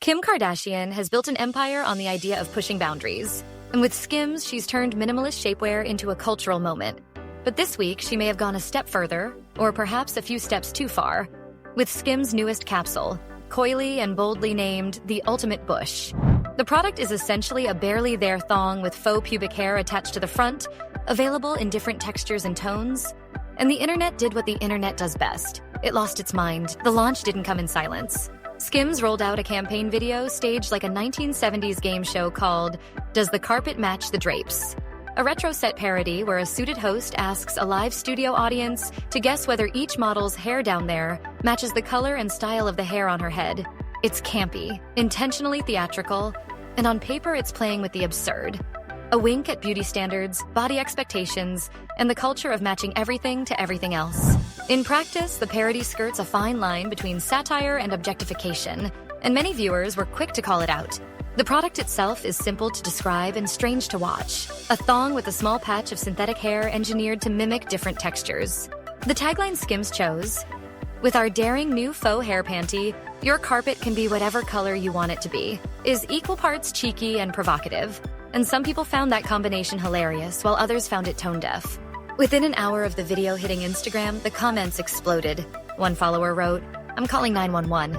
Kim Kardashian has built an empire on the idea of pushing boundaries. And with Skims, she's turned minimalist shapewear into a cultural moment. But this week, she may have gone a step further, or perhaps a few steps too far, with Skims' newest capsule, coyly and boldly named the Ultimate Bush. The product is essentially a barely there thong with faux pubic hair attached to the front, available in different textures and tones. And the internet did what the internet does best. It lost its mind. The launch didn't come in silence. Skims rolled out a campaign video staged like a 1970s game show called Does the Carpet Match the Drapes? A retro set parody where a suited host asks a live studio audience to guess whether each model's hair down there matches the color and style of the hair on her head. It's campy, intentionally theatrical, and on paper it's playing with the absurd. A wink at beauty standards, body expectations, and the culture of matching everything to everything else. In practice, the parody skirts a fine line between satire and objectification, and many viewers were quick to call it out. The product itself is simple to describe and strange to watch. A thong with a small patch of synthetic hair engineered to mimic different textures. The tagline Skims chose, "With our daring new faux hair panty, your carpet can be whatever color you want it to be," is equal parts cheeky and provocative. And some people found that combination hilarious, while others found it tone-deaf. Within an hour of the video hitting Instagram, the comments exploded. One follower wrote, "I'm calling 911."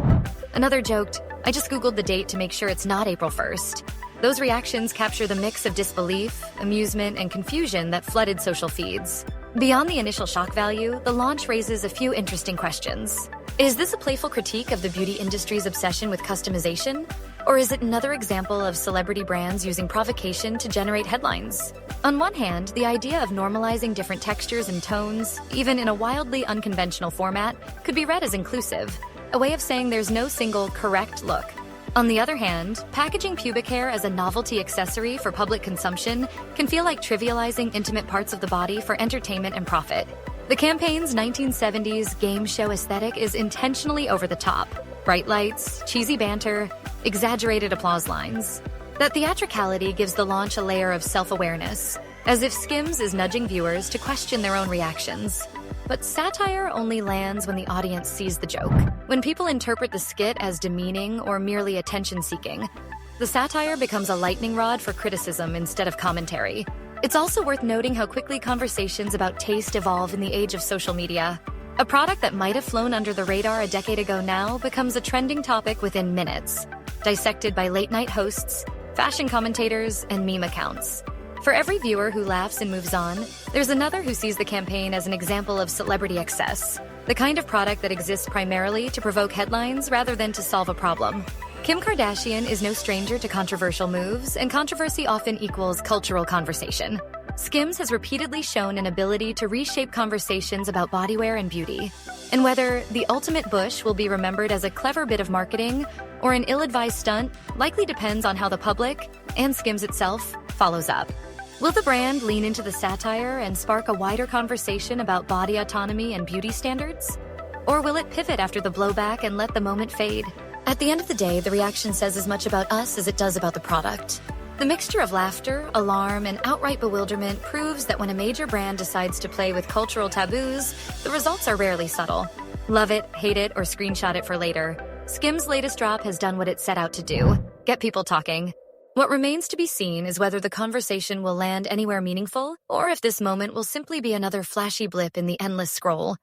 Another joked, "I just Googled the date to make sure it's not April 1st. Those reactions capture the mix of disbelief, amusement, and confusion that flooded social feeds. Beyond the initial shock value, the launch raises a few interesting questions. Is this a playful critique of the beauty industry's obsession with customization? Or is it another example of celebrity brands using provocation to generate headlines? On one hand, the idea of normalizing different textures and tones, even in a wildly unconventional format, could be read as inclusive, a way of saying there's no single correct look. On the other hand, packaging pubic hair as a novelty accessory for public consumption can feel like trivializing intimate parts of the body for entertainment and profit. The campaign's 1970s game show aesthetic is intentionally over the top. Bright lights, cheesy banter, exaggerated applause lines. That theatricality gives the launch a layer of self-awareness, as if Skims is nudging viewers to question their own reactions. But satire only lands when the audience sees the joke. When people interpret the skit as demeaning or merely attention-seeking, the satire becomes a lightning rod for criticism instead of commentary. It's also worth noting how quickly conversations about taste evolve in the age of social media. A product that might have flown under the radar a decade ago now becomes a trending topic within minutes, dissected by late-night hosts, fashion commentators, and meme accounts. For every viewer who laughs and moves on, there's another who sees the campaign as an example of celebrity excess, the kind of product that exists primarily to provoke headlines rather than to solve a problem. Kim Kardashian is no stranger to controversial moves, and controversy often equals cultural conversation. Skims has repeatedly shown an ability to reshape conversations about bodywear and beauty. And whether the Ultimate Bush will be remembered as a clever bit of marketing or an ill-advised stunt likely depends on how the public, and Skims itself, follows up. Will the brand lean into the satire and spark a wider conversation about body autonomy and beauty standards? Or will it pivot after the blowback and let the moment fade? At the end of the day, the reaction says as much about us as it does about the product. The mixture of laughter, alarm, and outright bewilderment proves that when a major brand decides to play with cultural taboos, the results are rarely subtle. Love it, hate it, or screenshot it for later. Skims' latest drop has done what it set out to do: get people talking. What remains to be seen is whether the conversation will land anywhere meaningful, or if this moment will simply be another flashy blip in the endless scroll.